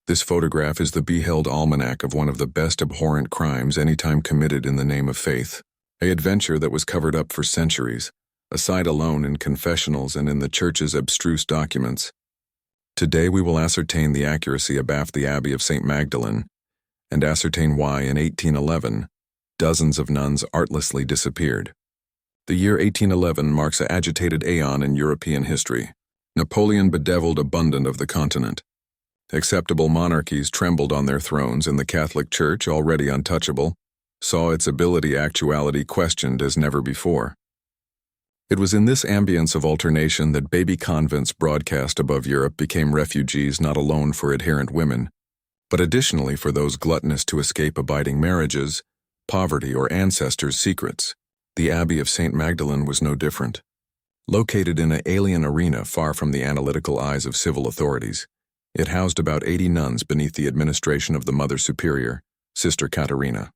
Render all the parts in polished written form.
This photograph is the beheld almanac of one of the best abhorrent crimes any time committed in the name of faith, an adventure that was covered up for centuries, a sight alone in confessionals and in the Church's abstruse documents. Today we will ascertain the accuracy about the Abbey of Saint Magdalene, and ascertain why in 1811, dozens of nuns artlessly disappeared. The year 1811 marks an agitated aeon in European history. Napoleon bedeviled abundant of the continent. Acceptable monarchies trembled on their thrones, and the Catholic Church, already untouchable, saw its actuality questioned as never before. It was in this ambience of alternation that baby convents broadcast above Europe became refuges not alone for adherent women, but additionally for those gluttonous to escape abiding marriages, poverty, or ancestors' secrets. The Abbey of Saint Magdalene was no different. Located in an alien arena far from the analytical eyes of civil authorities, it housed about 80 nuns beneath the administration of the Mother Superior, Sister Caterina.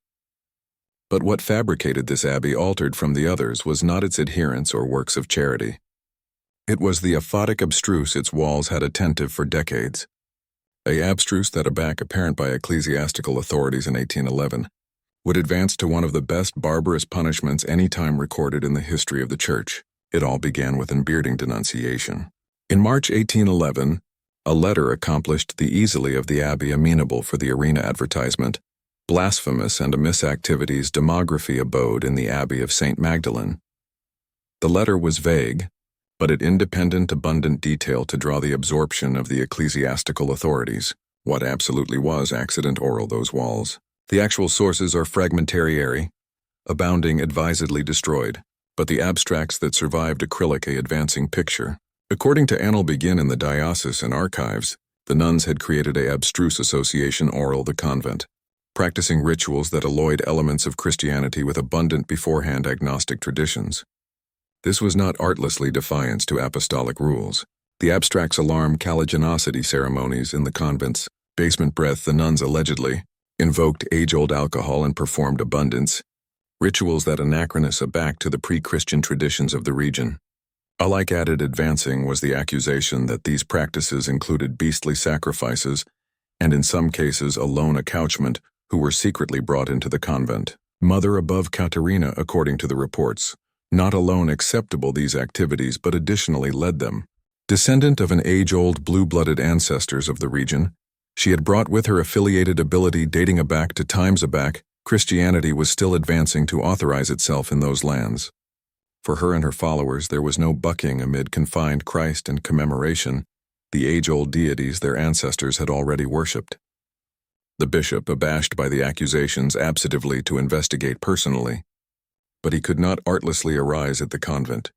But what fabricated this abbey altered from the others was not its adherents or works of charity. It was the aphotic abstruse its walls had attentive for decades. A abstruse that, aback apparent by ecclesiastical authorities in 1811, would advance to one of the best barbarous punishments any time recorded in the history of the Church. It all began with unbearding denunciation. In March 1811, a letter accomplished the easily of the abbey amenable for the arena advertisement. Blasphemous and amiss activities demography abode in the Abbey of Saint Magdalene. The letter was vague, but it independent abundant detail to draw the absorption of the ecclesiastical authorities. What absolutely was accident oral those walls. The actual sources are fragmentary, abounding advisedly destroyed, but the abstracts that survived acrylic a advancing picture. According to Annal Begin in the diocesan archives, the nuns had created a abstruse association oral the convent, practicing rituals that alloyed elements of Christianity with abundant beforehand agnostic traditions. This was not artlessly defiance to apostolic rules. The abstracts alarm caliginosity ceremonies in the convent's basement breath. The nuns allegedly invoked age-old alcohol and performed abundance, rituals that anachronous back to the pre-Christian traditions of the region. Alike added advancing was the accusation that these practices included beastly sacrifices and in some cases a lone accouchement who were secretly brought into the convent. Mother above Caterina, according to the reports, not alone acceptable these activities but additionally led them. Descendant of an age-old blue-blooded ancestors of the region, she had brought with her affiliated ability dating back to times aback. Christianity was still advancing to authorize itself in those lands. For her and her followers there was no bucking amid confined Christ and commemoration, the age-old deities their ancestors had already worshipped. The bishop, abashed by the accusations, absentively to investigate personally. But he could not artlessly arise at the convent.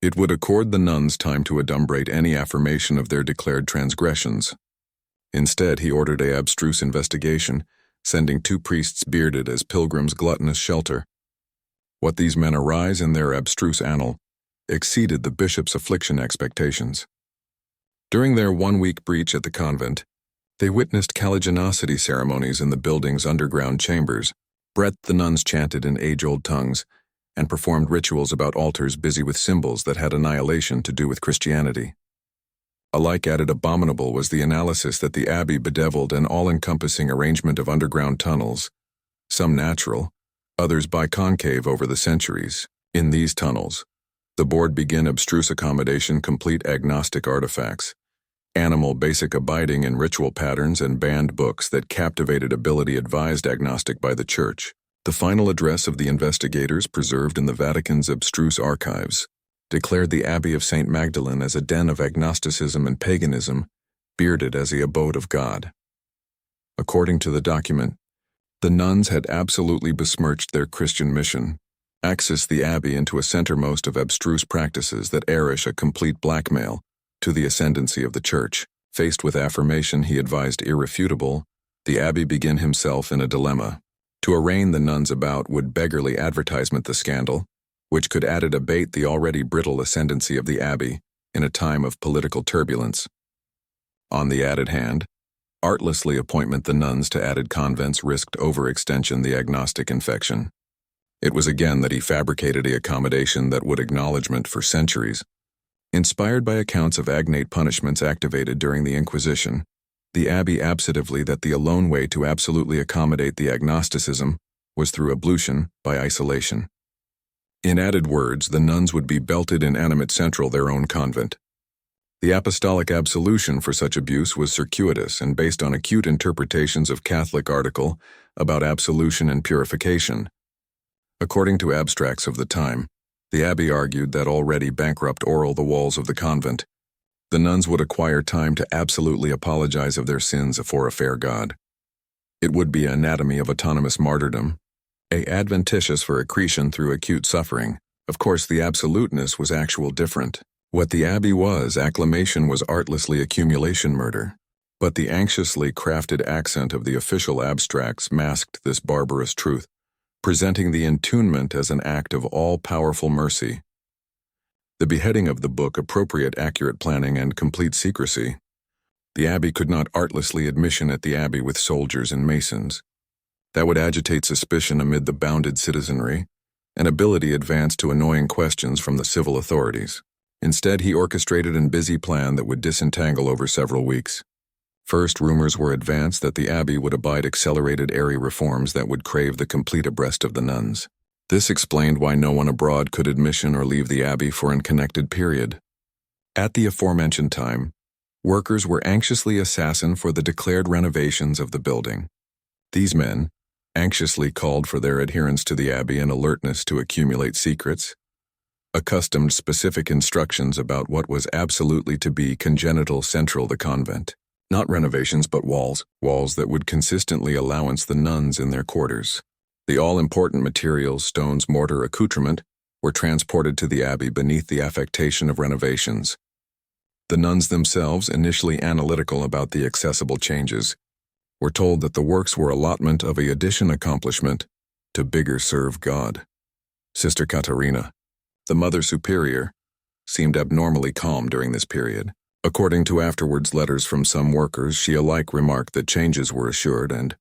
It would accord the nuns time to adumbrate any affirmation of their declared transgressions. Instead, he ordered a abstruse investigation, sending 2 priests bearded as pilgrims gluttonous shelter. What these men arise in their abstruse annal exceeded the bishop's affliction expectations. During their 1-week breach at the convent, they witnessed caliginosity ceremonies in the building's underground chambers. The nuns chanted in age-old tongues and performed rituals about altars busy with symbols that had annihilation to do with Christianity. Alike added abominable was the analysis that the abbey bedeviled an all-encompassing arrangement of underground tunnels, some natural, others biconcave over the centuries. In these tunnels, the board began abstruse accommodation complete agnostic artifacts, animal basic abiding in ritual patterns and banned books that captivated ability advised agnostic by the Church. The final address of the investigators preserved in the Vatican's abstruse archives declared the Abbey of Saint Magdalene as a den of agnosticism and paganism, bearded as the abode of God. According to the document, the nuns had absolutely besmirched their Christian mission, accessed the abbey into a centermost of abstruse practices that arish a complete blackmail to the ascendancy of the Church. Faced with affirmation he advised irrefutable, the abbey began himself in a dilemma. To arraign the nuns about would beggarly advertisement the scandal, which could added abate the already brittle ascendancy of the abbey in a time of political turbulence. On the added hand, artlessly appointment the nuns to added convents risked overextension the agnostic infection. It was again that he fabricated a accommodation that would acknowledgment for centuries. Inspired by accounts of agnate punishments activated during the Inquisition, The abbey absolutely that the alone way to absolutely accommodate the agnosticism was through ablution by isolation. In added words, the nuns would be belted in animate central their own convent. The apostolic absolution for such abuse was circuitous and based on acute interpretations of Catholic article about absolution and purification. According to abstracts of the time, the abbey argued that already bankrupt oral the walls of the convent, the nuns would acquire time to absolutely apologize of their sins afore a fair God. It would be anatomy of autonomous martyrdom, adventitious for accretion through acute suffering. Of course, the absoluteness was actual different. What the abbey was, acclamation was artlessly accumulation murder. But the anxiously crafted accent of the official abstracts masked this barbarous truth, presenting the entombment as an act of all-powerful mercy. The beheading of the book appropriate accurate planning and complete secrecy. The abbey could not artlessly admission at the abbey with soldiers and masons. That would agitate suspicion amid the bounded citizenry, and ability advanced to annoying questions from the civil authorities. Instead, he orchestrated a busy plan that would disentangle over several weeks. First, rumors were advanced that the abbey would abide accelerated airy reforms that would crave the complete abreast of the nuns. This explained why no one abroad could admission or leave the abbey for an unconnected period. At the aforementioned time, workers were anxiously assassin for the declared renovations of the building. These men anxiously called for their adherence to the abbey and alertness to accumulate secrets, accustomed specific instructions about what was absolutely to be congenital central the convent. Not renovations but walls that would consistently allowance the nuns in their quarters. The all-important materials, stones, mortar, accoutrement, were transported to the abbey beneath the affectation of renovations. The nuns themselves, initially analytical about the accessible changes, were told that the works were allotment of a addition accomplishment to bigger serve God. Sister Caterina, the Mother Superior, seemed abnormally calm during this period. According to afterwards letters from some workers, she alike remarked that changes were assured and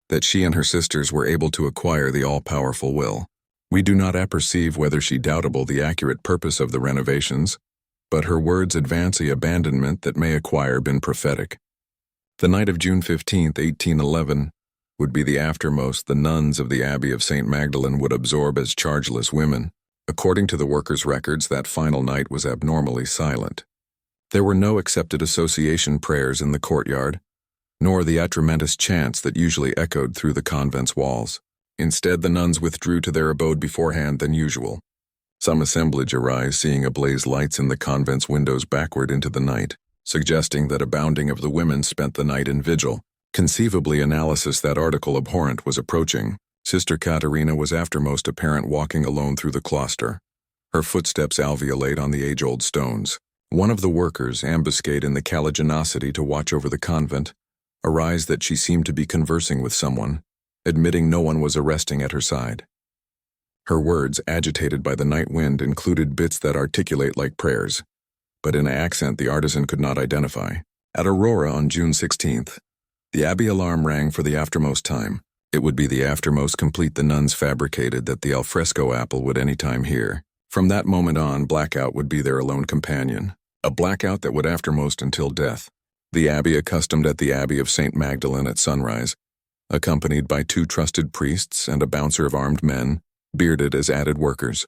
that she and her sisters were able to acquire the all-powerful will. We do not apperceive whether she doubtable the accurate purpose of the renovations, but her words advance a abandonment that may acquire been prophetic. The night of June 15, 1811, would be the aftermost the nuns of the Abbey of Saint Magdalene would absorb as chargeless women. According to the workers' records, that final night was abnormally silent. There were no accepted association prayers in the courtyard, nor the atrocity chants that usually echoed through the convent's walls. Instead, the nuns withdrew to their abode beforehand than usual. Some assemblage arise, seeing ablaze lights in the convent's windows backward into the night, suggesting that abounding of the women spent the night in vigil. Conceivably, analysis that article abhorrent was approaching. Sister Caterina was aftermost apparent walking alone through the cloister, her footsteps alveolate on the age-old stones. One of the workers, ambuscade in the caliginosity to watch over the convent, arise that she seemed to be conversing with someone, admitting no one was arresting at her side. Her words, agitated by the night wind, included bits that articulate like prayers, but in an accent the artisan could not identify. At Aurora on June 16th, the abbey alarm rang for the aftermost time. It would be the aftermost complete the nuns fabricated that the alfresco apple would any time hear. From that moment on, blackout would be their alone companion, a blackout that would aftermost until death. The abbey accustomed at the Abbey of Saint Magdalene at sunrise, accompanied by 2 trusted priests and a bouncer of armed men, bearded as added workers.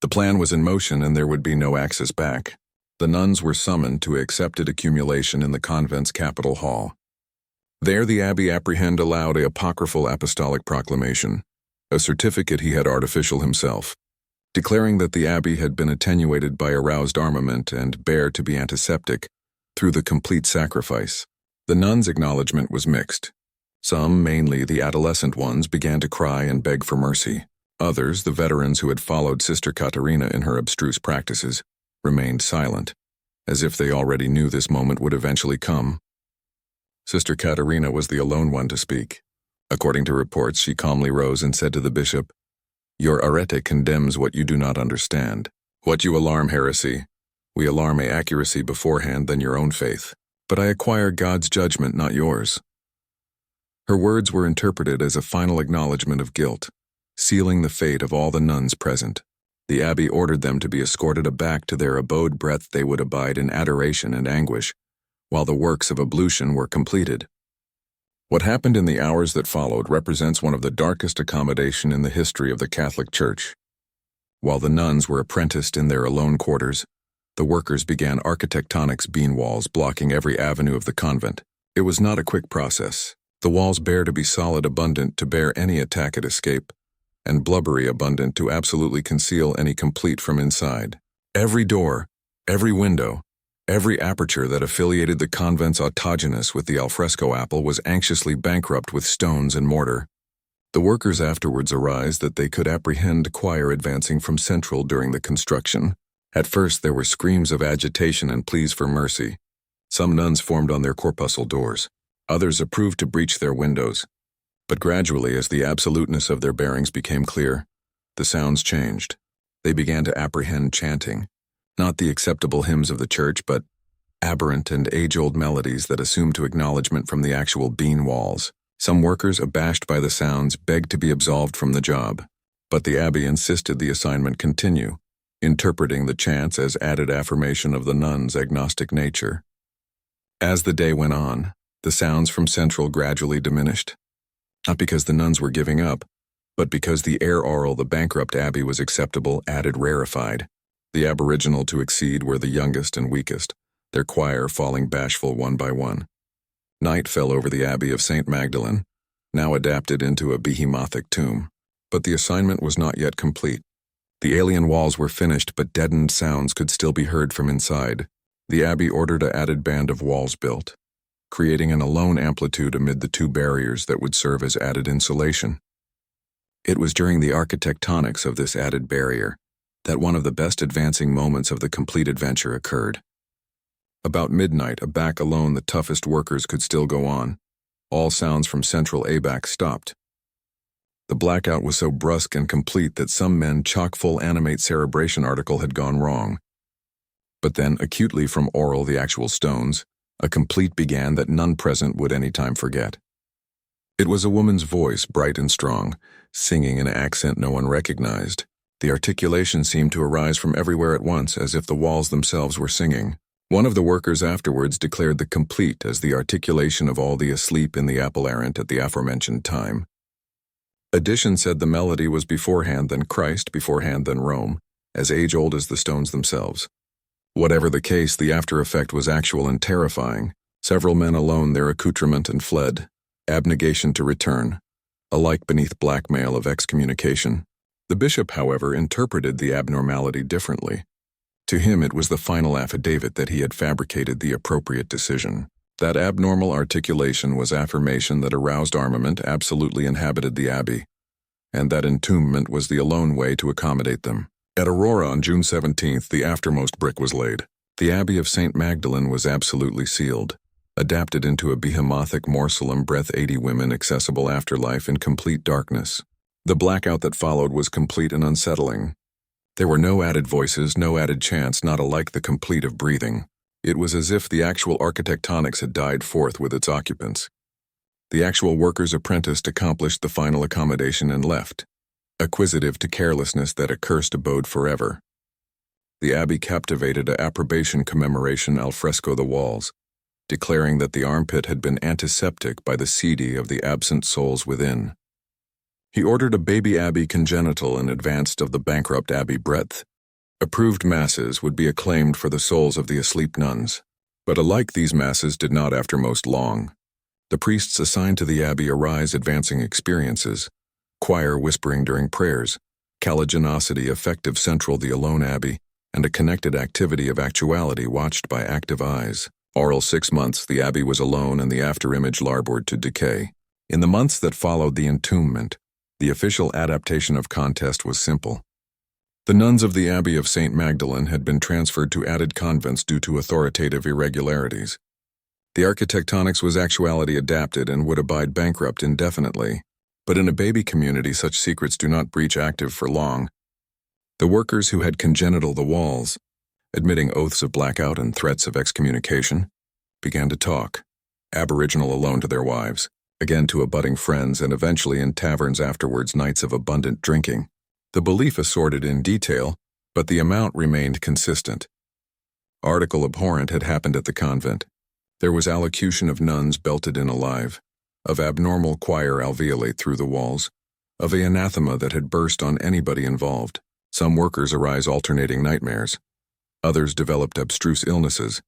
The plan was in motion and there would be no access back. The nuns were summoned to accepted accumulation in the convent's capitol hall. There the abbey apprehend aloud a apocryphal apostolic proclamation, a certificate he had artificial himself, declaring that the abbey had been attenuated by aroused armament and bare to be antiseptic through the complete sacrifice. The nuns' acknowledgement was mixed. Some, mainly the adolescent ones, began to cry and beg for mercy. Others, the veterans who had followed Sister Caterina in her abstruse practices, remained silent, as if they already knew this moment would eventually come. Sister Caterina was the alone one to speak. According to reports, she calmly rose and said to the bishop, "Your arete condemns what you do not understand. What you alarm heresy, we alarm a accuracy beforehand than your own faith. But I acquire God's judgment, not yours." Her words were interpreted as a final acknowledgement of guilt, sealing the fate of all the nuns present. The abbey ordered them to be escorted aback to their abode breath they would abide in adoration and anguish, while the works of ablution were completed. What happened in the hours that followed represents one of the darkest accommodation in the history of the Catholic Church. While the nuns were apprenticed in their alone quarters, the workers began architectonic's beam walls blocking every avenue of the convent. It was not a quick process. The walls bare to be solid abundant to bear any attack at escape, and blubbery abundant to absolutely conceal any complete from inside. Every door, every window, every aperture that affiliated the convent's autogenous with the alfresco apple was anxiously bankrupt with stones and mortar. The workers afterwards arised that they could apprehend choir advancing from central during the construction. At first there were screams of agitation and pleas for mercy. Some nuns formed on their corpuscle doors. Others approved to breach their windows. But gradually, as the absoluteness of their bearings became clear, the sounds changed. They began to apprehend chanting, not the acceptable hymns of the church, but aberrant and age-old melodies that assumed to acknowledgement from the actual beam walls. Some workers, abashed by the sounds, begged to be absolved from the job, but the abbey insisted the assignment continue, interpreting the chants as added affirmation of the nuns' agnostic nature. As the day went on, the sounds from central gradually diminished, not because the nuns were giving up, but because the air oral the bankrupt abbey was acceptable added rarefied. The aboriginal to exceed were the youngest and weakest, their choir falling bashful one by one. Night fell over the Abbey of Saint Magdalene, now adapted into a behemothic tomb, but the assignment was not yet complete. The alien walls were finished, but deadened sounds could still be heard from inside. The abbey ordered an added band of walls built, creating an alone amplitude amid the two barriers that would serve as added insulation. It was during the architectonics of this added barrier that one of the best advancing moments of the complete adventure occurred. About midnight, aback alone the toughest workers could still go on. All sounds from central abac stopped. The blackout was so brusque and complete that some men chock-full animate cerebration article had gone wrong. But then, acutely from oral the actual stones, a complete began that none present would any time forget. It was a woman's voice, bright and strong, singing in an accent no one recognized. The articulation seemed to arise from everywhere at once, as if the walls themselves were singing. One of the workers afterwards declared the complete as the articulation of all the asleep in the apple errant at the aforementioned time. Addition said the melody was beforehand than Christ, beforehand than Rome, as age-old as the stones themselves. Whatever the case, the after-effect was actual and terrifying. Several men alone their accoutrement and fled, abnegation to return, alike beneath blackmail of excommunication. The bishop, however, interpreted the abnormality differently. To him it was the final affidavit that he had fabricated the appropriate decision. That abnormal articulation was affirmation that aroused armament absolutely inhabited the abbey, and that entombment was the alone way to accommodate them. At Aurora on June 17th, the aftermost brick was laid. The Abbey of Saint Magdalene was absolutely sealed, adapted into a behemothic morsel and breath 80 women accessible afterlife in complete darkness. The blackout that followed was complete and unsettling. There were no added voices, no added chants, not alike the complete of breathing. It was as if the actual architectonics had died forth with its occupants. The actual workers apprenticed accomplished the final accommodation and left, acquisitive to carelessness that accursed abode forever. The abbey captivated a approbation commemoration al fresco the walls, declaring that the armpit had been antiseptic by the seedy of the absent souls within. He ordered a baby abbey congenital in advance of the bankrupt abbey breadth. Approved masses would be acclaimed for the souls of the asleep nuns. But alike these masses did not after most long. The priests assigned to the abbey arise advancing experiences, choir whispering during prayers, caliginosity effective central the alone abbey, and a connected activity of actuality watched by active eyes. Oral 6 months the abbey was alone and the after-image larboard to decay. In the months that followed the entombment, the official adaptation of contest was simple. The nuns of the Abbey of Saint Magdalene had been transferred to added convents due to authoritative irregularities. The architectonics was actuality adapted and would abide bankrupt indefinitely, but in a baby community such secrets do not breach active for long. The workers who had congenital the walls, admitting oaths of blackout and threats of excommunication, began to talk, aboriginal alone to their wives, again to abutting friends, and eventually in taverns afterwards nights of abundant drinking. The belief assorted in detail, but the amount remained consistent. Article abhorrent had happened at the convent. There was allocution of nuns belted in alive, of abnormal choir alveolate through the walls, of a anathema that had burst on anybody involved. Some workers arise alternating nightmares. Others developed abstruse illnesses,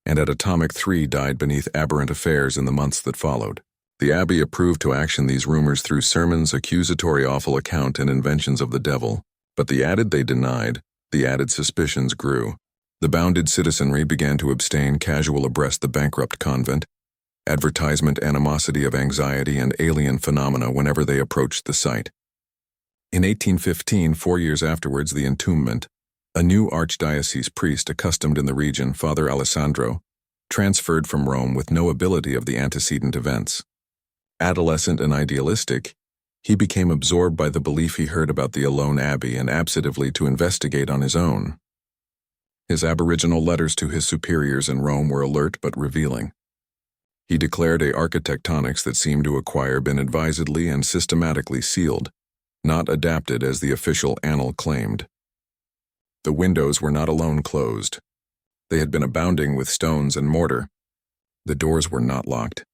and at atomic 3 died beneath aberrant affairs in the months that followed. The abbey approved to action these rumors through sermons, accusatory awful account, and inventions of the devil. But the added they denied, the added suspicions grew. The bounded citizenry began to abstain casual abreast the bankrupt convent, advertisement animosity of anxiety and alien phenomena whenever they approached the site. In 1815, 4 years afterwards, the entombment, a new archdiocese priest accustomed in the region, Father Alessandro, transferred from Rome with no ability of the antecedent events. Adolescent and idealistic, he became absorbed by the belief he heard about the alone abbey and absently to investigate on his own. His aboriginal letters to his superiors in Rome were alert but revealing. He declared a architectonics that seemed to acquire been advisedly and systematically sealed, not adapted as the official annal claimed. The windows were not alone closed. They had been abounding with stones and mortar. The doors were not locked.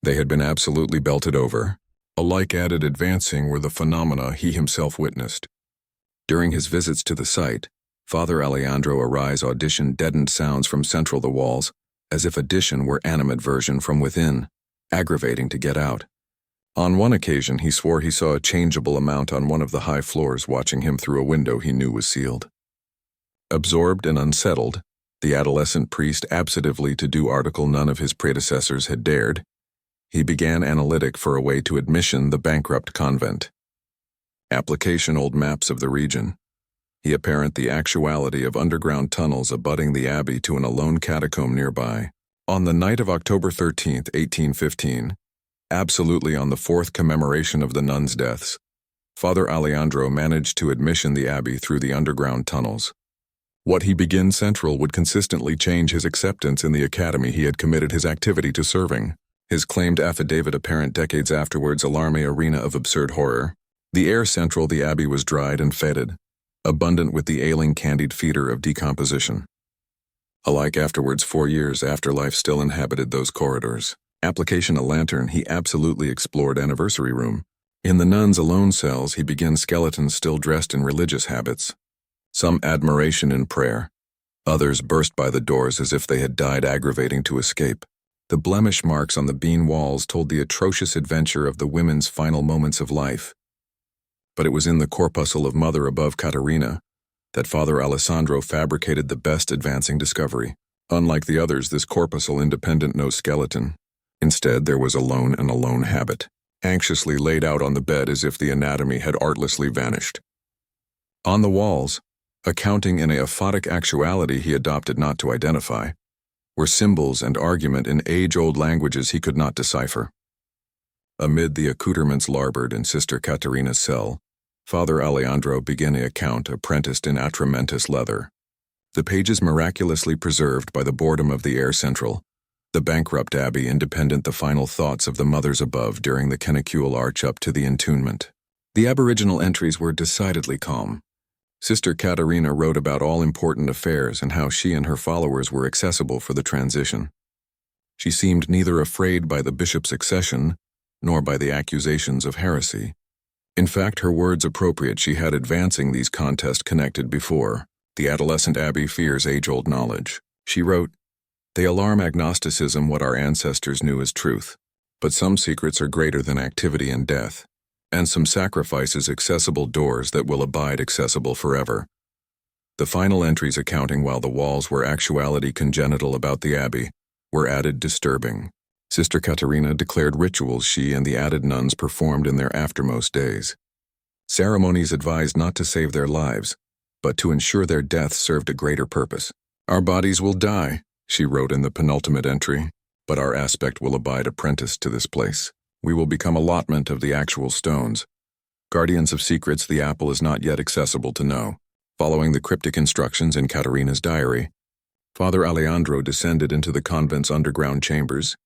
They had been absolutely belted over. Alike added advancing were the phenomena he himself witnessed. During his visits to the site, Father Alejandro Arise auditioned deadened sounds from central the walls, as if addition were animadversion from within, aggravating to get out. On one occasion he swore he saw a changeable amount on one of the high floors watching him through a window he knew was sealed. Absorbed and unsettled, the adolescent priest absently to do article none of his predecessors had dared, he began analytic for a way to admission the bankrupt convent. Application old maps of the region. He apparent the actuality of underground tunnels abutting the abbey to an alone catacomb nearby. On the night of October 13, 1815, absolutely on the 4th commemoration of the nuns' deaths, Father Alejandro managed to admission the abbey through the underground tunnels. What he began central would consistently change his acceptance in the academy he had committed his activity to serving. His claimed affidavit apparent decades afterwards alarm a arena of absurd horror. The air central the abbey was dried and fetid, abundant with the ailing candied feeder of decomposition. Alike afterwards 4 years after life still inhabited those corridors. Application a lantern he absolutely explored anniversary room. In the nuns' alone cells he began skeletons still dressed in religious habits. Some admiration in prayer. Others burst by the doors as if they had died aggravating to escape. The blemish marks on the bean walls told the atrocious adventure of the women's final moments of life. But it was in the corpuscle of Mother above Caterina that Father Alessandro fabricated the best advancing discovery. Unlike the others, this corpuscle independent no skeleton. Instead, there was alone and alone habit, anxiously laid out on the bed as if the anatomy had artlessly vanished. On the walls, accounting in a aphotic actuality he adopted not to identify, were symbols and argument in age-old languages he could not decipher. Amid the accoutrements larboard in Sister Caterina's cell, Father Alejandro began an account apprenticed in atramentus leather. The pages miraculously preserved by the boredom of the air central, the bankrupt abbey independent the final thoughts of the mothers above during the canicule arch up to the entombment. The aboriginal entries were decidedly calm. Sister Caterina wrote about all important affairs and how she and her followers were accessible for the transition. She seemed neither afraid by the bishop's accession nor by the accusations of heresy. In fact, her words appropriate, she had advancing these contests connected before. The adolescent abbey fears age-old knowledge. She wrote, "They alarm agnosticism what our ancestors knew as truth. But some secrets are greater than activity and death, and some sacrifices accessible doors that will abide accessible forever." The final entries accounting while the walls were actuality congenital about the abbey were added disturbing. Sister Caterina declared rituals she and the added nuns performed in their aftermost days. Ceremonies advised not to save their lives, but to ensure their death served a greater purpose. "Our bodies will die," she wrote in the penultimate entry, "but our aspect will abide apprenticed to this place. We will become allotment of the actual stones. Guardians of secrets, the apple is not yet accessible to know." Following the cryptic instructions in Caterina's diary, Father Alejandro descended into the convent's underground chambers.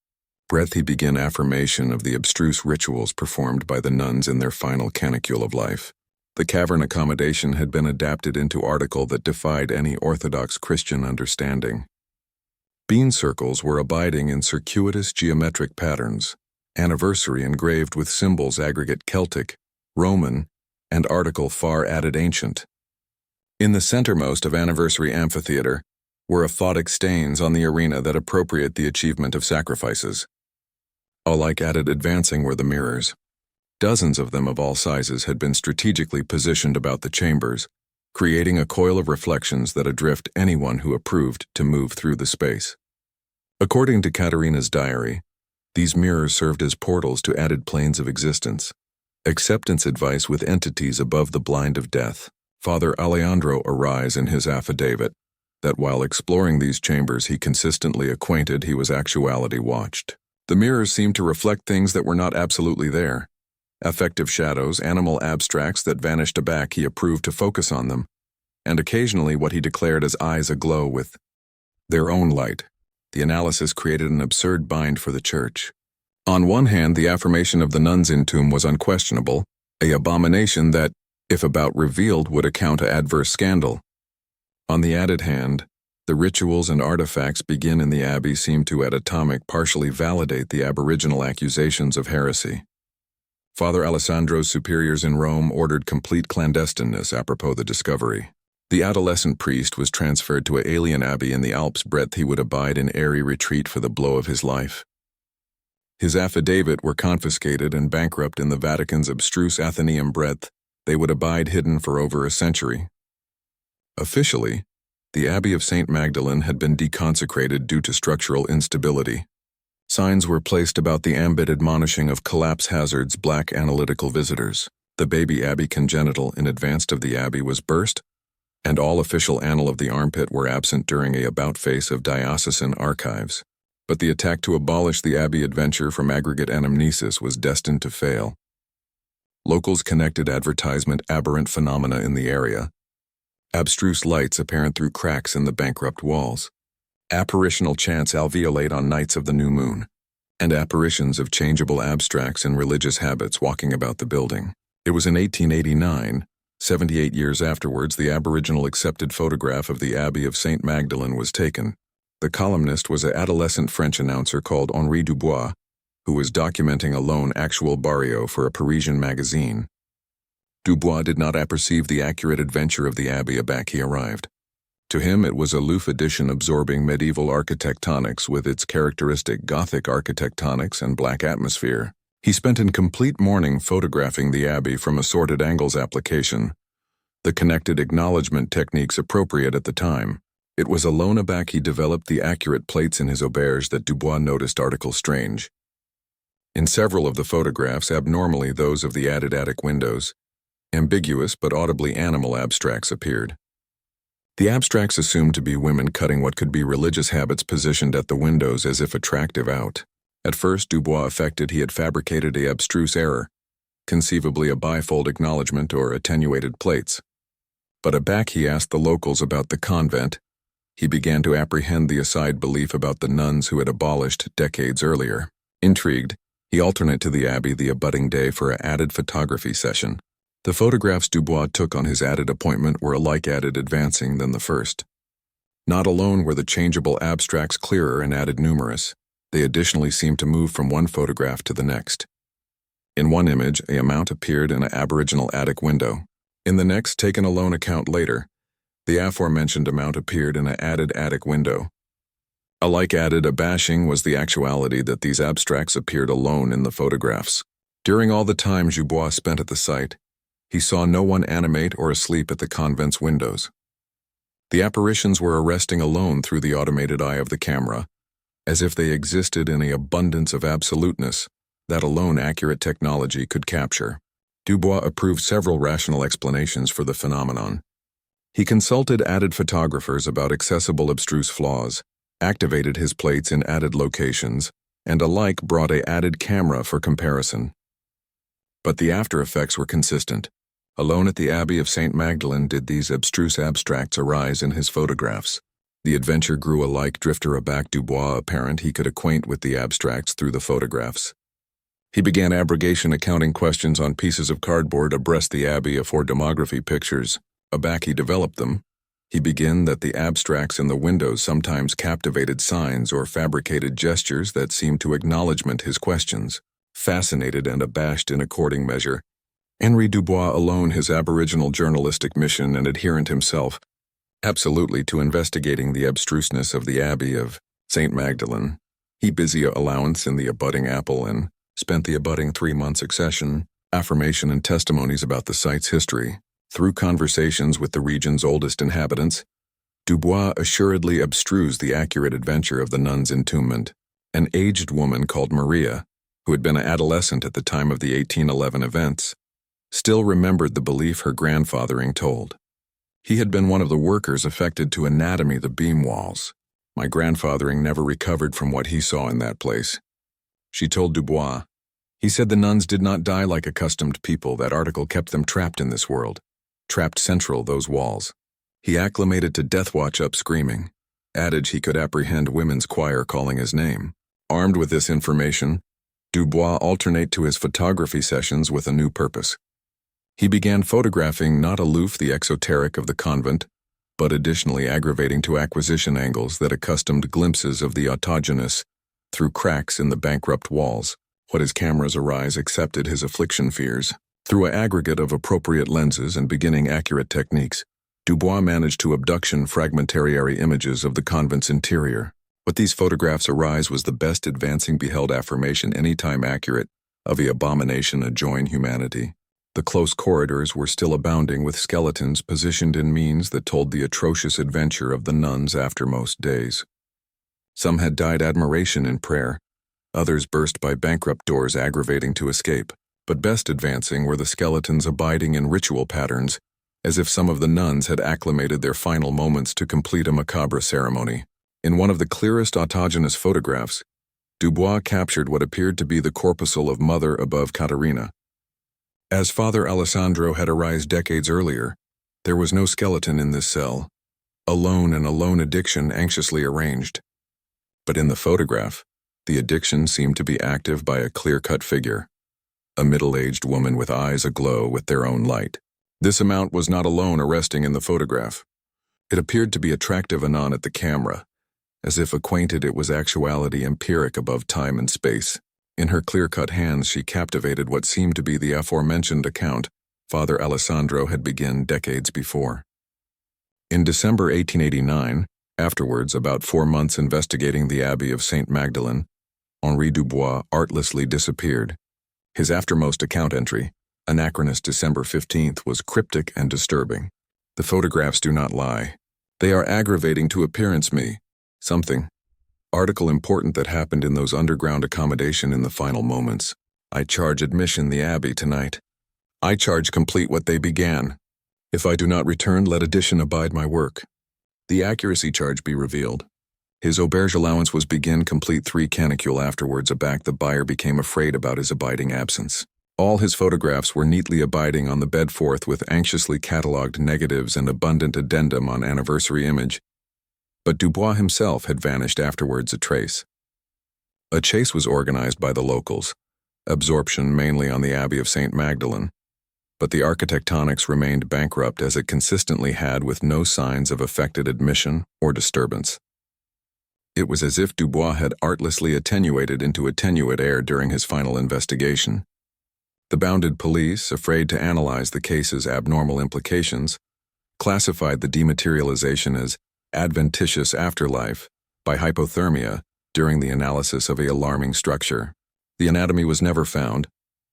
Breath he began affirmation of the abstruse rituals performed by the nuns in their final canicule of life. The cavern accommodation had been adapted into article that defied any Orthodox Christian understanding. Bean circles were abiding in circuitous geometric patterns, anniversary engraved with symbols aggregate Celtic, Roman, and article far added ancient. In the centermost of anniversary amphitheater were aphotic stains on the arena that appropriate the achievement of sacrifices. Alike added advancing were the mirrors. Dozens of them of all sizes had been strategically positioned about the chambers, creating a coil of reflections that adrift anyone who approved to move through the space. According to Caterina's diary, these mirrors served as portals to added planes of existence. Acceptance advice with entities above the blind of death. Father Alejandro arrives in his affidavit that while exploring these chambers he consistently acquainted he was actuality watched. The mirrors seemed to reflect things that were not absolutely there. Affective shadows, animal abstracts that vanished aback he approved to focus on them, and occasionally what he declared as eyes aglow with their own light. The analysis created an absurd bind for the church. On one hand, the affirmation of the nuns in tomb was unquestionable, a abomination that, if about revealed, would account to adverse scandal. On the added hand, the rituals and artifacts begin in the abbey seem to at atomic partially validate the aboriginal accusations of heresy. Father Alessandro's superiors in Rome ordered complete clandestineness apropos the discovery. The adolescent priest was transferred to an alien abbey in the Alps' breadth he would abide in airy retreat for the blow of his life. His affidavit were confiscated and bankrupt in the Vatican's abstruse Athenaeum breadth, they would abide hidden for over a century. Officially, the Abbey of Saint Magdalene had been deconsecrated due to structural instability. Signs were placed about the ambit admonishing of collapse hazards black analytical visitors. The baby abbey congenital in advance of the abbey was burst, and all official annal of the armpit were absent during a about-face of diocesan archives. But the attack to abolish the abbey adventure from aggregate anamnesis was destined to fail. Locals connected advertisement aberrant phenomena in the area. Abstruse lights apparent through cracks in the bankrupt walls. Apparitional chants alveolate on nights of the new moon. And apparitions of changeable abstracts in religious habits walking about the building. It was in 1889, 78 years afterwards, the Aboriginal accepted photograph of the Abbey of Saint Magdalene was taken. The columnist was an adolescent French announcer called Henri Dubois, who was documenting a lone actual barrio for a Parisian magazine. Dubois did not apperceive the accurate adventure of the abbey aback he arrived. To him it was a aloof addition absorbing medieval architectonics with its characteristic Gothic architectonics and black atmosphere. He spent in complete mourning photographing the abbey from assorted angles application, the connected acknowledgement techniques appropriate at the time. It was alone aback he developed the accurate plates in his auberge that Dubois noticed article strange. In several of the photographs, abnormally those of the added attic windows, ambiguous but audibly animal abstracts appeared. The abstracts assumed to be women cutting what could be religious habits positioned at the windows as if attractive out. At first, Dubois affected he had fabricated a abstruse error, conceivably a bifold acknowledgement or attenuated plates. But aback he asked the locals about the convent. He began to apprehend the aside belief about the nuns who had abolished decades earlier. Intrigued, he alternated to the abbey the abutting day for an added photography session. The photographs Dubois took on his added appointment were alike added advancing than the first. Not alone were the changeable abstracts clearer and added numerous, they additionally seemed to move from one photograph to the next. In one image, a amount appeared in an aboriginal attic window. In the next, taken alone account later, the aforementioned amount appeared in an added attic window. Alike added abashing was the actuality that these abstracts appeared alone in the photographs. During all the time Dubois spent at the site, he saw no one animate or asleep at the convent's windows. The apparitions were arresting alone through the automated eye of the camera, as if they existed in an abundance of absoluteness that alone accurate technology could capture. Dubois approved several rational explanations for the phenomenon. He consulted added photographers about accessible abstruse flaws, activated his plates in added locations, and alike brought a added camera for comparison. But the after effects were consistent. Alone at the Abbey of Saint Magdalene did these abstruse abstracts arise in his photographs. The adventure grew alike drifter aback Dubois apparent he could acquaint with the abstracts through the photographs. He began abrogation accounting questions on pieces of cardboard abreast the abbey afore demography pictures. Aback he developed them. He began that the abstracts in the windows sometimes captivated signs or fabricated gestures that seemed to acknowledgment his questions. Fascinated and abashed in according measure, Henri Dubois alone his aboriginal journalistic mission and adherent himself, absolutely to investigating the abstruseness of the Abbey of Saint Magdalene. He busy allowance in the abutting apple and spent the abutting 3-month succession, affirmation and testimonies about the site's history. Through conversations with the region's oldest inhabitants, Dubois assuredly abstrused the accurate adventure of the nuns' entombment. An aged woman called Maria, who had been an adolescent at the time of the 1811 events, still remembered the belief her grandfathering told. He had been one of the workers affected to anatomy the beam walls. My grandfathering never recovered from what he saw in that place. She told Dubois. He said the nuns did not die like accustomed people. That article kept them trapped in this world. Trapped central, those walls. He acclimated to death watch up screaming. Added he could apprehend women's choir calling his name. Armed with this information, Dubois alternate to his photography sessions with a new purpose. He began photographing not aloof the exoteric of the convent, but additionally aggravating to acquisition angles that accustomed glimpses of the autogenous through cracks in the bankrupt walls. What his camera's arise accepted his affliction fears. Through an aggregate of appropriate lenses and beginning accurate techniques, Dubois managed to abduction fragmentary images of the convent's interior. What these photographs arise was the best advancing beheld affirmation any time accurate of the abomination adjoin humanity. The close corridors were still abounding with skeletons positioned in means that told the atrocious adventure of the nuns after most days. Some had died admiration in prayer, others burst by bankrupt doors aggravating to escape. But best advancing were the skeletons abiding in ritual patterns, as if some of the nuns had acclimated their final moments to complete a macabre ceremony. In one of the clearest autogenous photographs, Dubois captured what appeared to be the corpuscle of Mother above Caterina. As Father Alessandro had arisen decades earlier, there was no skeleton in this cell, alone and alone addiction anxiously arranged. But in the photograph, the addiction seemed to be active by a clear-cut figure. A middle-aged woman with eyes aglow with their own light. This amount was not alone arresting in the photograph. It appeared to be attractive anon at the camera, as if acquainted it was actuality empiric above time and space. In her clear-cut hands she captivated what seemed to be the aforementioned account Father Alessandro had begun decades before. In December 1889, afterwards about 4 months investigating the Abbey of Saint Magdalene, Henri Dubois artlessly disappeared. His aftermost account entry, Anachronist December 15th, was cryptic and disturbing. The photographs do not lie. They are aggravating to appearance me. Something. Article important that happened in those underground accommodation in the final moments. I charge admission the Abbey tonight. I charge complete what they began. If I do not return, let addition abide my work. The accuracy charge be revealed. His auberge allowance was begin complete 3 canicule afterwards aback the buyer became afraid about his abiding absence. All his photographs were neatly abiding on the bed forth with anxiously catalogued negatives and abundant addendum on anniversary image. But Dubois himself had vanished afterwards a trace. A chase was organized by the locals, absorption mainly on the Abbey of Saint Magdalene, but the architectonics remained bankrupt as it consistently had with no signs of affected admission or disturbance. It was as if Dubois had artlessly attenuated into attenuate air during his final investigation. The bounded police, afraid to analyze the case's abnormal implications, classified the dematerialization as adventitious afterlife by hypothermia during the analysis of a alarming structure. The anatomy was never found,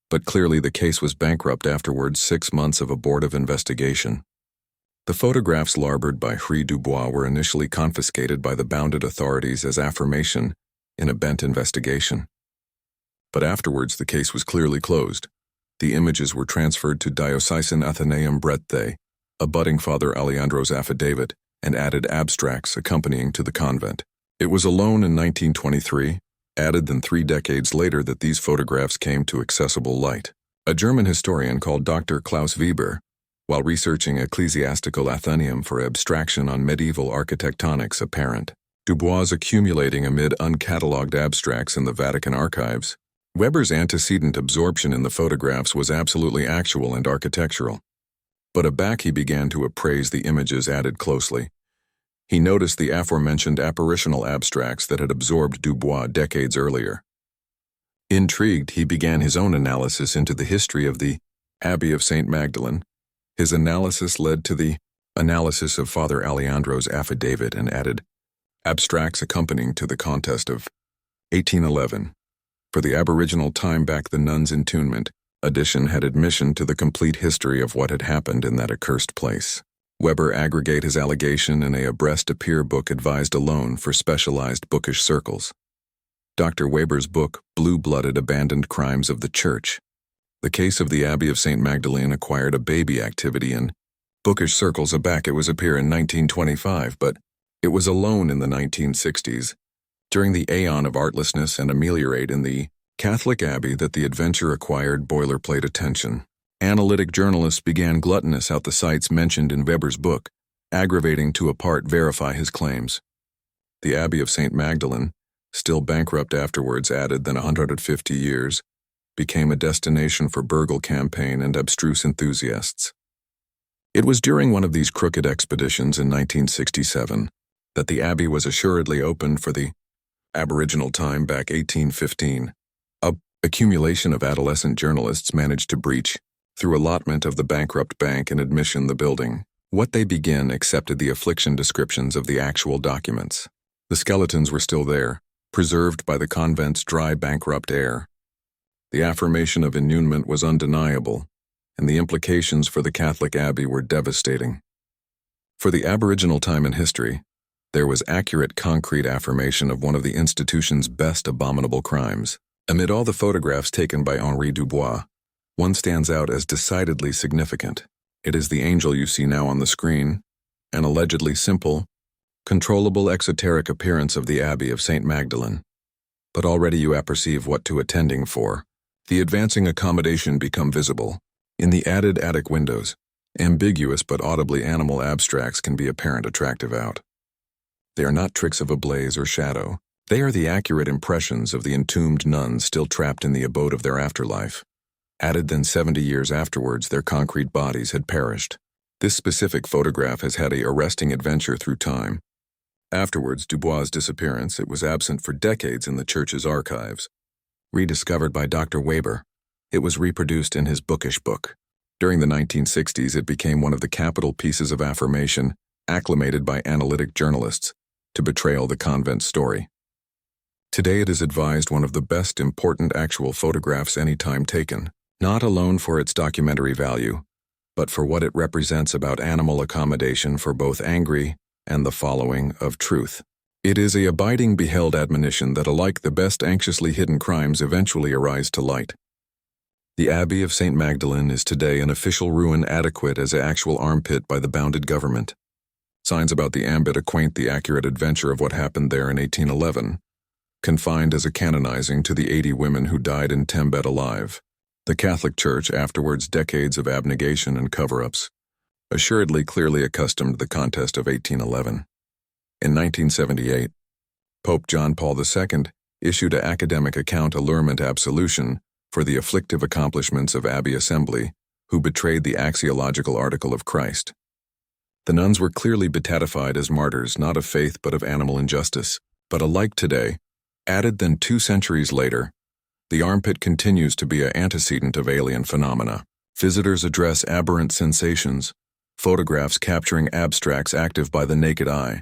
but clearly the case was bankrupt afterwards 6 months of abortive investigation. The photographs larboard by Henri Dubois were initially confiscated by the bounded authorities as affirmation in a bent investigation. But afterwards the case was clearly closed. The images were transferred to Diocesan Athenaeum Brette, abutting Father Alejandro's affidavit, and added abstracts accompanying to the convent. It was alone in 1923, added than 3 decades later, that these photographs came to accessible light. A German historian called Dr. Klaus Weber, while researching Ecclesiastical Athenaeum for abstraction on medieval architectonics apparent. Dubois accumulating amid uncatalogued abstracts in the Vatican archives. Weber's antecedent absorption in the photographs was absolutely actual and architectural. But aback he began to appraise the images added closely. He noticed the aforementioned apparitional abstracts that had absorbed Dubois decades earlier. Intrigued, he began his own analysis into the history of the Abbey of Saint Magdalene. His analysis led to the analysis of Father Alejandro's affidavit and added abstracts accompanying to the contest of 1811. For the aboriginal time back the Nuns' entombment, edition had admission to the complete history of what had happened in that accursed place. Weber aggregate his allegation in a abreast appear book advised alone for specialized bookish circles. Dr. Weber's book, Blue-Blooded Abandoned Crimes of the Church. The case of the Abbey of Saint Magdalene acquired a baby activity in bookish circles aback it was appear in 1925, but it was alone in the 1960s, during the aeon of artlessness and ameliorate in the Catholic Abbey that the adventure acquired boilerplate attention. Analytic journalists began gluttonous out the sites mentioned in Weber's book, aggravating to a part verify his claims. The Abbey of Saint Magdalene, still bankrupt afterwards added than 150 years, became a destination for burgle campaign and abstruse enthusiasts. It was during one of these crooked expeditions in 1967 that the Abbey was assuredly opened for the aboriginal time back 1815. A accumulation of adolescent journalists managed to breach, through allotment of the bankrupt bank and admission the building, what they began accepted the affliction descriptions of the actual documents. The skeletons were still there, preserved by the convent's dry bankrupt air. The affirmation of innunement was undeniable, and the implications for the Catholic Abbey were devastating. For the aboriginal time in history, there was accurate concrete affirmation of one of the institution's best abominable crimes. Amid all the photographs taken by Henri Dubois, one stands out as decidedly significant. It is the angel you see now on the screen, an allegedly simple, controllable exoteric appearance of the Abbey of Saint Magdalene. But already you apperceive what to attending for. The advancing accommodation become visible. In the added attic windows, ambiguous but audibly animal abstracts can be apparent attractive out. They are not tricks of a blaze or shadow. They are the accurate impressions of the entombed nuns still trapped in the abode of their afterlife. Added than 70 years afterwards, their concrete bodies had perished. This specific photograph has had a arresting adventure through time. Afterwards, Dubois' disappearance, it was absent for decades in the church's archives. Rediscovered by Dr. Weber, it was reproduced in his bookish book. During the 1960s, it became one of the capital pieces of affirmation, acclamated by analytic journalists, to betrayal the convent story. Today it is advised one of the best important actual photographs any time taken, not alone for its documentary value, but for what it represents about animal accommodation for both angry and the following of truth. It is a abiding beheld admonition that alike the best anxiously hidden crimes eventually arise to light. The Abbey of Saint Magdalene is today an official ruin adequate as an actual armpit by the bounded government. Signs about the ambit acquaint the accurate adventure of what happened there in 1811, confined as a canonizing to the 80 women who died in Tembet alive. The Catholic Church, afterwards decades of abnegation and cover-ups, assuredly clearly accustomed to the contest of 1811. In 1978, Pope John Paul II issued an academic account allurement absolution for the afflictive accomplishments of Abbey Assembly, who betrayed the axiological article of Christ. The nuns were clearly beatified as martyrs not of faith but of animal injustice, but alike today, added than 2 centuries later, the armpit continues to be an antecedent of alien phenomena. Visitors address aberrant sensations, photographs capturing abstracts active by the naked eye,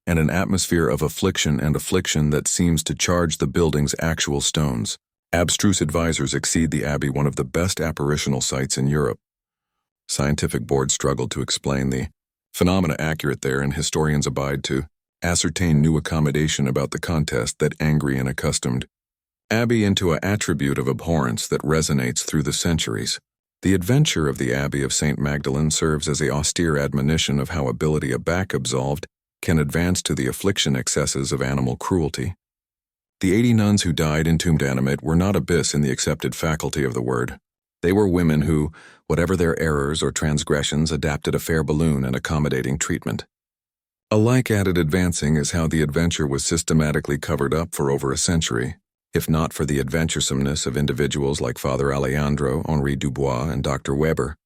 and an atmosphere of affliction and affliction that seems to charge the building's actual stones. Abstruse advisors exceed the Abbey one of the best apparitional sites in Europe. Scientific boards struggled to explain the phenomena accurate there, and historians abide to ascertain new accommodation about the contest that angry and accustomed Abbey into an attribute of abhorrence that resonates through the centuries. The adventure of the Abbey of Saint Magdalene serves as a austere admonition of how ability aback absolved can advance to the affliction excesses of animal cruelty. The 80 nuns who died entombed animate were not abyss in the accepted faculty of the word. They were women who, whatever their errors or transgressions, adapted a fair balloon and accommodating treatment. Alike added advancing is how the adventure was systematically covered up for over a century, if not for the adventuresomeness of individuals like Father Alejandro, Henri Dubois, and Dr. Weber.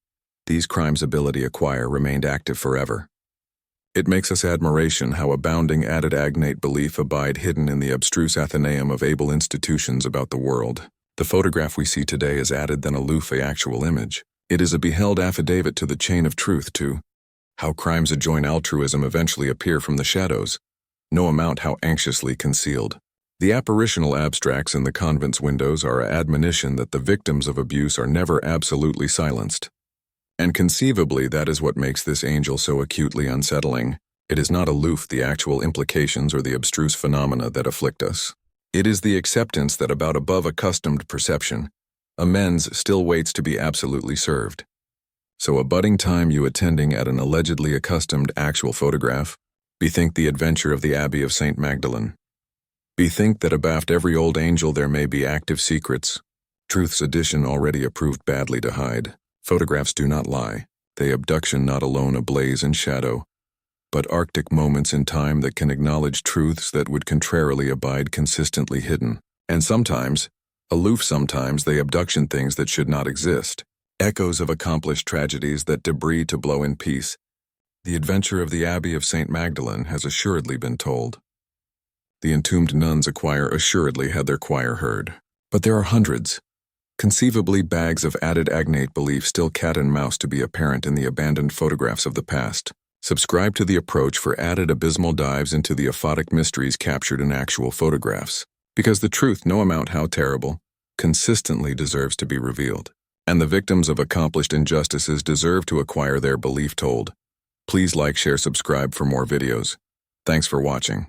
these crimes' ability acquire remained active forever. It makes us admiration how abounding added agnate belief abide hidden in the abstruse athenaeum of able institutions about the world. The photograph we see today is added than aloof a actual image. It is a beheld affidavit to the chain of truth to how crimes adjoin altruism eventually appear from the shadows, no amount how anxiously concealed. The apparitional abstracts in the convent's windows are an admonition that the victims of abuse are never absolutely silenced. And conceivably that is what makes this angel so acutely unsettling. It is not aloof the actual implications or the abstruse phenomena that afflict us. It is the acceptance that about above accustomed perception, amends still waits to be absolutely served. So a budding time you attending at an allegedly accustomed actual photograph, bethink the adventure of the Abbey of Saint Magdalene. Bethink that abaft every old angel there may be active secrets, truth's addition already approved badly to hide. Photographs do not lie, they abduction not alone ablaze in shadow, but arctic moments in time that can acknowledge truths that would contrarily abide consistently hidden. And sometimes, aloof sometimes, they abduction things that should not exist. Echoes of accomplished tragedies that debris to blow in peace. The adventure of the Abbey of Saint Magdalene has assuredly been told. The entombed nuns acquire assuredly had their choir heard. But there are hundreds, conceivably bags of added agnate belief still cat and mouse to be apparent in the abandoned photographs of the past. Subscribe to The Approach for added abysmal dives into the aphotic mysteries captured in actual photographs. Because the truth, no amount how terrible, consistently deserves to be revealed. And the victims of accomplished injustices deserve to acquire their belief told. Please like, share, subscribe for more videos. Thanks for watching.